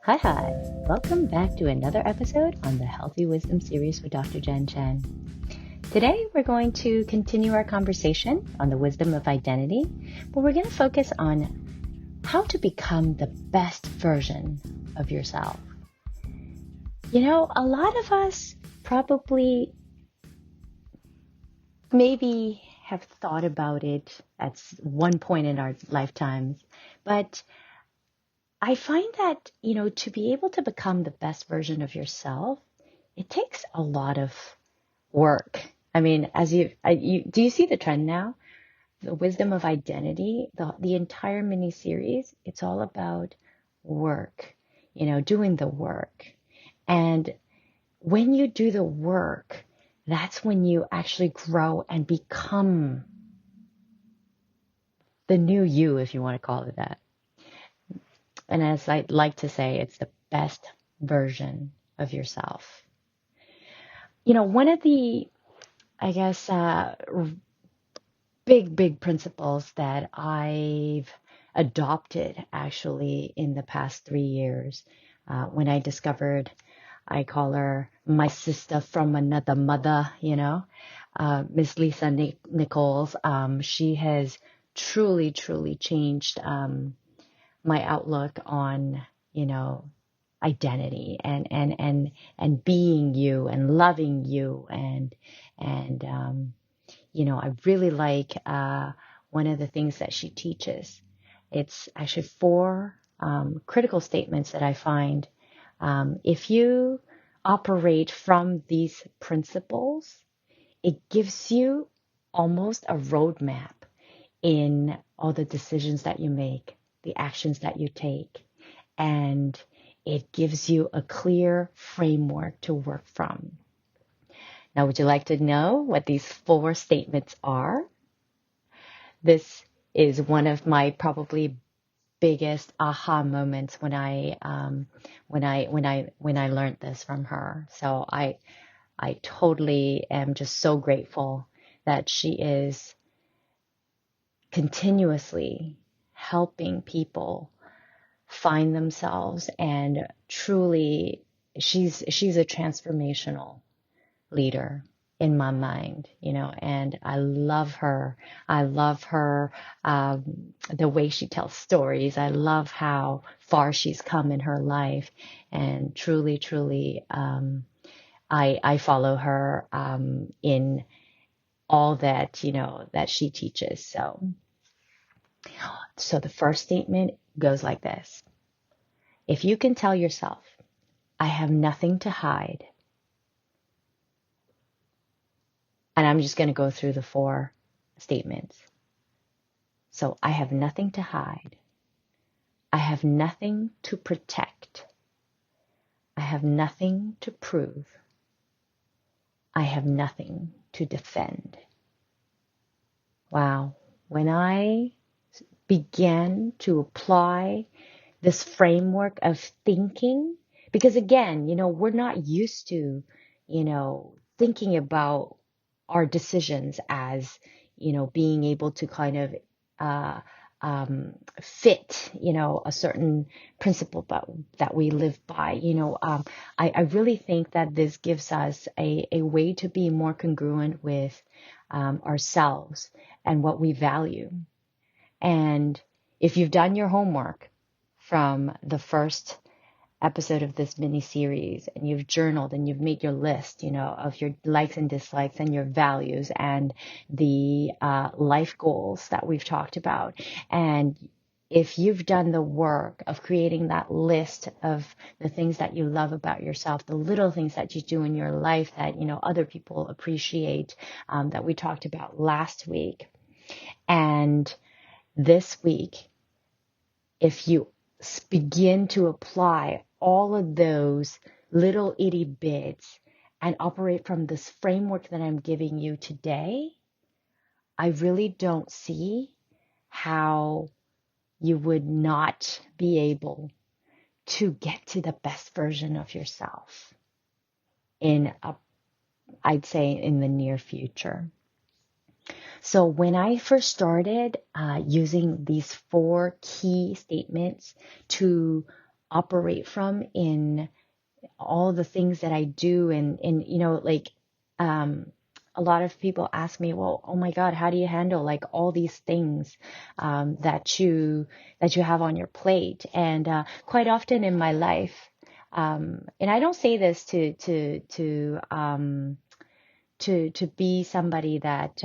Hi, hi. Welcome back to another episode on the Healthy Wisdom series with Dr. Jen Chen. Today, we're going to continue our conversation on the wisdom of identity, but we're going to focus on how to become the best version of yourself. A lot of us probably maybe have thought about it at one point in our lifetimes, but I find that, to be able to become the best version of yourself, it takes a lot of work. I mean, do you see the trend now? The wisdom of identity, the entire mini series, it's all about work, doing the work. And when you do the work, that's when you actually grow and become the new you, if you want to call it that. And as I like to say, it's the best version of yourself. One of the, I guess, big principles that I've adopted actually in the past 3 years, when I discovered, I call her my sister from another mother, Miss Lisa Nichols. She has truly changed my outlook on, identity and being you and loving you and I really like one of the things that she teaches. It's actually four critical statements that I find if you operate from these principles, it gives you almost a roadmap in all the decisions that you make, the actions that you take, and it gives you a clear framework to work from. Now, would you like to know what these four statements are? This is one of my probably biggest aha moments when I learned this from her. So I totally am just so grateful that she is continuously helping people find themselves, and truly she's a transformational leader in my mind, and I love her. I love her, the way she tells stories. I love how far she's come in her life, and truly, I follow her in all that, that she teaches. So the first statement goes like this. If you can tell yourself, I have nothing to hide, and I'm just going to go through the four statements. So I have nothing to hide. I have nothing to protect. I have nothing to prove. I have nothing to defend. Wow. When I began to apply this framework of thinking, because again, we're not used to, thinking about our decisions as, being able to kind of uh, fit, a certain principle that we live by. I really think that this gives us a way to be more congruent with ourselves and what we value. And if you've done your homework from the first episode of this mini series and you've journaled and you've made your list, of your likes and dislikes and your values and the life goals that we've talked about. And if you've done the work of creating that list of the things that you love about yourself, the little things that you do in your life that, other people appreciate, that we talked about last week. And this week, if you begin to apply all of those little itty bits and operate from this framework that I'm giving you today, I really don't see how you would not be able to get to the best version of yourself I'd say in the near future. So when I first started using these four key statements to operate from in all the things that I do. And like, um, a lot of people ask me, well, oh my God, how do you handle like all these things that you have on your plate? And quite often in my life, and I don't say this to be somebody that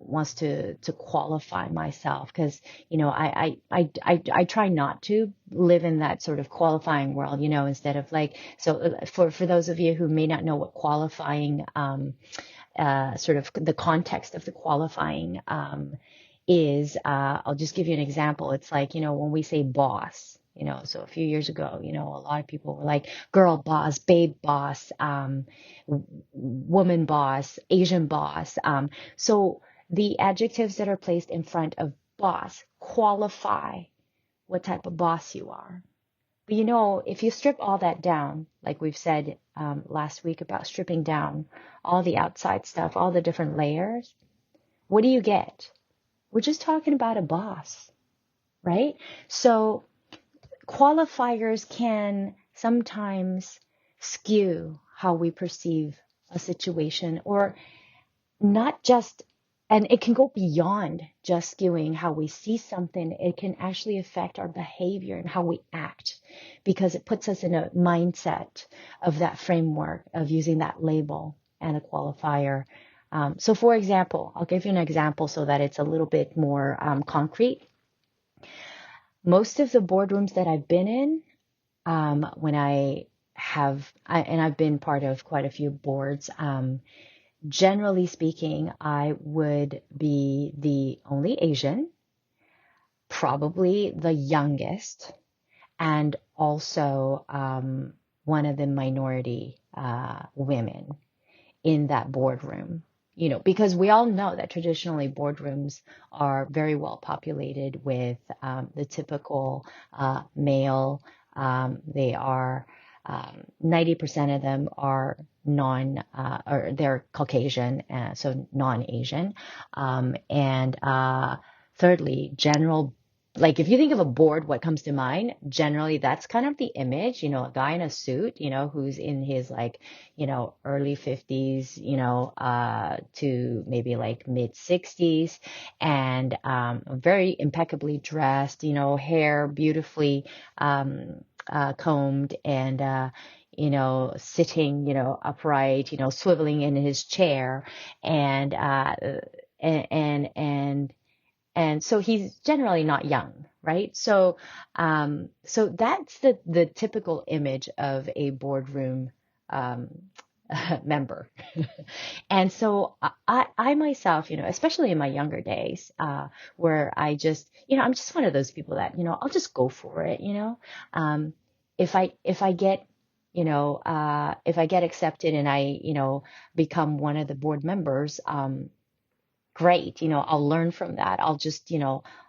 wants to qualify myself, because I try not to live in that sort of qualifying world, instead of like, so for those of you who may not know what qualifying, sort of the context of the qualifying is, I'll just give you an example. It's like, when we say boss, so a few years ago, a lot of people were like girl boss, babe boss, woman boss, Asian boss. So the adjectives that are placed in front of boss qualify what type of boss you are. But if you strip all that down, like we've said last week about stripping down all the outside stuff, all the different layers, what do you get? We're just talking about a boss, right? So qualifiers can sometimes skew how we perceive a situation, or not just, and it can go beyond just skewing how we see something. It can actually affect our behavior and how we act, because it puts us in a mindset of that framework of using that label and a qualifier. So for example, I'll give you an example so that it's a little bit more concrete. Most of the boardrooms that I've been in, when and I've been part of quite a few boards, generally speaking, I would be the only Asian, probably the youngest, and also one of the minority women in that boardroom. Because we all know that traditionally boardrooms are very well populated with the typical male. They are 90% of them are or they're Caucasian, so non-Asian. And thirdly, general, like if you think of a board, what comes to mind? Generally, that's kind of the image, a guy in a suit, who's in his like, early 50s, to maybe like mid 60s, and very impeccably dressed, hair beautifully combed, and sitting, upright, swiveling in his chair, and and and and so he's generally not young, right? So that's the typical image of a boardroom um, member. And so I myself, especially in my younger days, where I just, I'm just one of those people that, I'll just go for it, um, if I get, if I get accepted and I, become one of the board members, great, I'll learn from that. I'll do all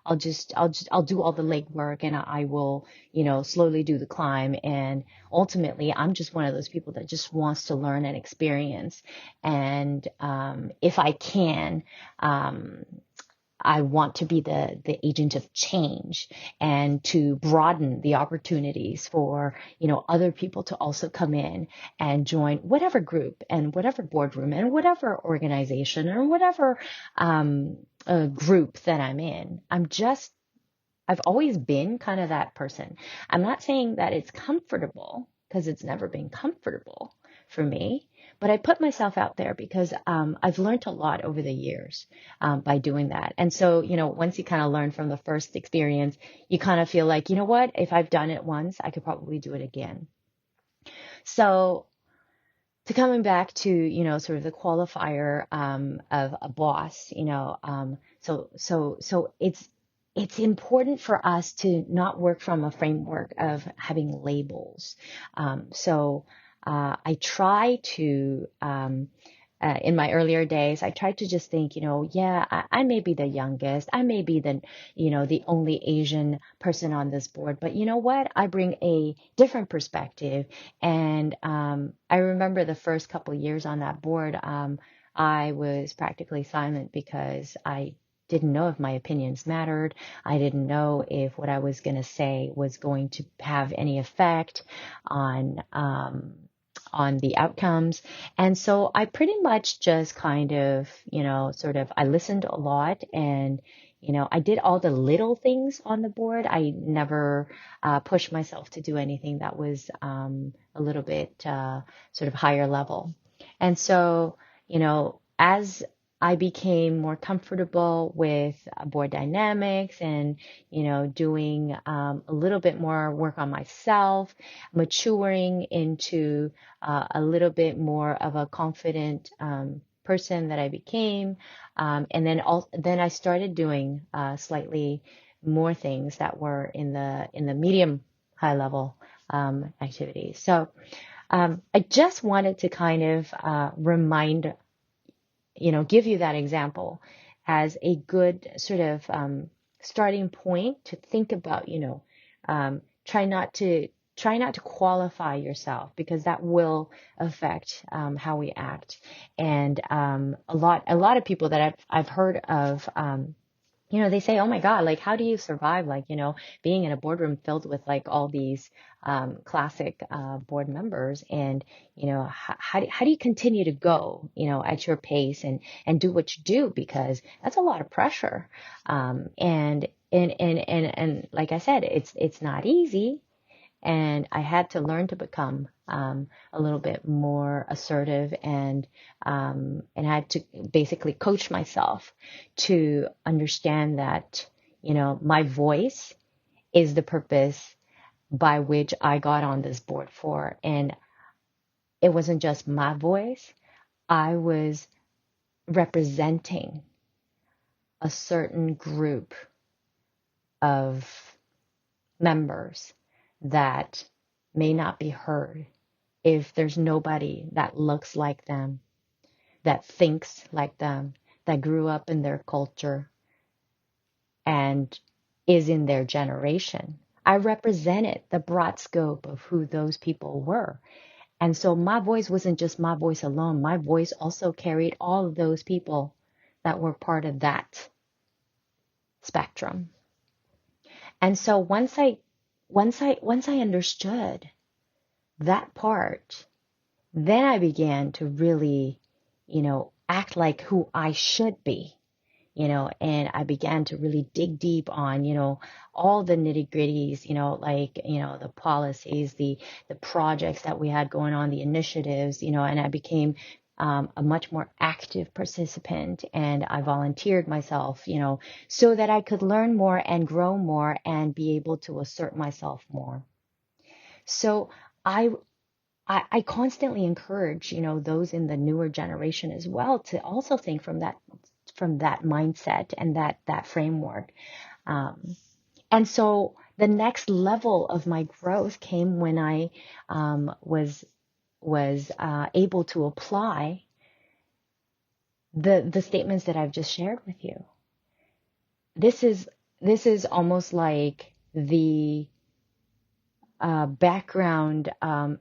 the legwork, and I will, slowly do the climb. And ultimately, I'm just one of those people that just wants to learn and experience. And if I can, I want to be the agent of change, and to broaden the opportunities for, other people to also come in and join whatever group and whatever boardroom and whatever organization or whatever group that I'm in. I've always been kind of that person. I'm not saying that it's comfortable, because it's never been comfortable for me, but I put myself out there because I've learned a lot over the years by doing that. And so, once you kind of learn from the first experience, you kind of feel like, what, if I've done it once, I could probably do it again. So to coming back to, sort of the qualifier of a boss, so it's important for us to not work from a framework of having labels. I try to, in my earlier days, I tried to just think, yeah, I may be the youngest, I may be the only Asian person on this board, but you know what? I bring a different perspective. And I remember the first couple years on that board, I was practically silent because I didn't know if my opinions mattered. I didn't know if what I was going to say was going to have any effect on on the outcomes. And so I pretty much just kind of, sort of, I listened a lot, and I did all the little things on the board. I never pushed myself to do anything that was a little bit sort of higher level. And so, as I became more comfortable with board dynamics and, doing a little bit more work on myself, maturing into a little bit more of a confident person that I became. And then I started doing slightly more things that were in the medium high level activities. So I just wanted to kind of remind, give you that example as a good sort of starting point to think about, um, try not to try not to qualify yourself, because that will affect how we act. And a lot of people that I've heard of, they say, oh my God, like, how do you survive, like, being in a boardroom filled with like all these classic board members? And, how do you continue to go, at your pace and do what you do? Because that's a lot of pressure. And like I said, it's not easy. And I had to learn to become a little bit more assertive, and had to basically coach myself to understand that, my voice is the purpose by which I got on this board for. And it wasn't just my voice. I was representing a certain group of members that may not be heard if there's nobody that looks like them, that thinks like them, that grew up in their culture and is in their generation. I represented the broad scope of who those people were. And so my voice wasn't just my voice alone. My voice also carried all of those people that were part of that spectrum. And so once I understood that part, then I began to really, act like who I should be, and I began to really dig deep on, all the nitty gritties, like, the policies, the projects that we had going on, the initiatives, and I became a much more active participant, and I volunteered myself, so that I could learn more and grow more and be able to assert myself more. So I I constantly encourage, those in the newer generation as well to also think from that mindset and that framework. Um, and so the next level of my growth came when I was able to apply the statements that I've just shared with you. This is almost like the background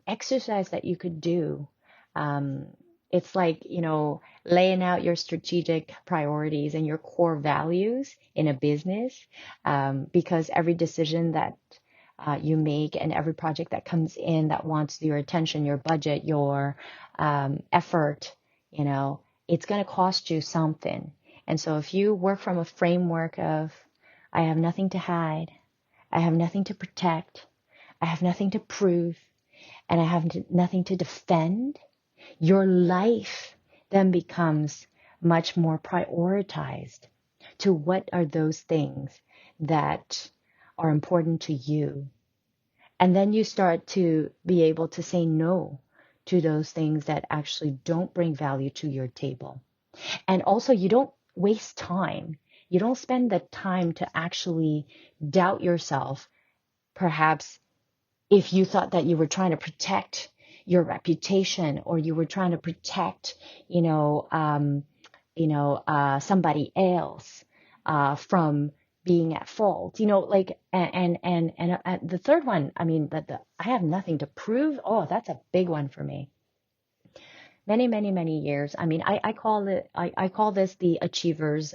exercise that you could do. Um, it's like, laying out your strategic priorities and your core values in a business, because every decision that you make and every project that comes in that wants your attention, your budget, your effort, it's going to cost you something. And so if you work from a framework of, I have nothing to hide, I have nothing to protect, I have nothing to prove, and I have nothing to defend, your life then becomes much more prioritized to what are those things that are important to you. And then you start to be able to say no to those things that actually don't bring value to your table. And also, you don't waste time. You don't spend the time to actually doubt yourself, perhaps if you thought that you were trying to protect your reputation, or you were trying to protect, somebody else from being at fault, like, and the third one, I mean, I have nothing to prove. Oh, that's a big one for me. Many, many, many years. I mean, I call this the achievers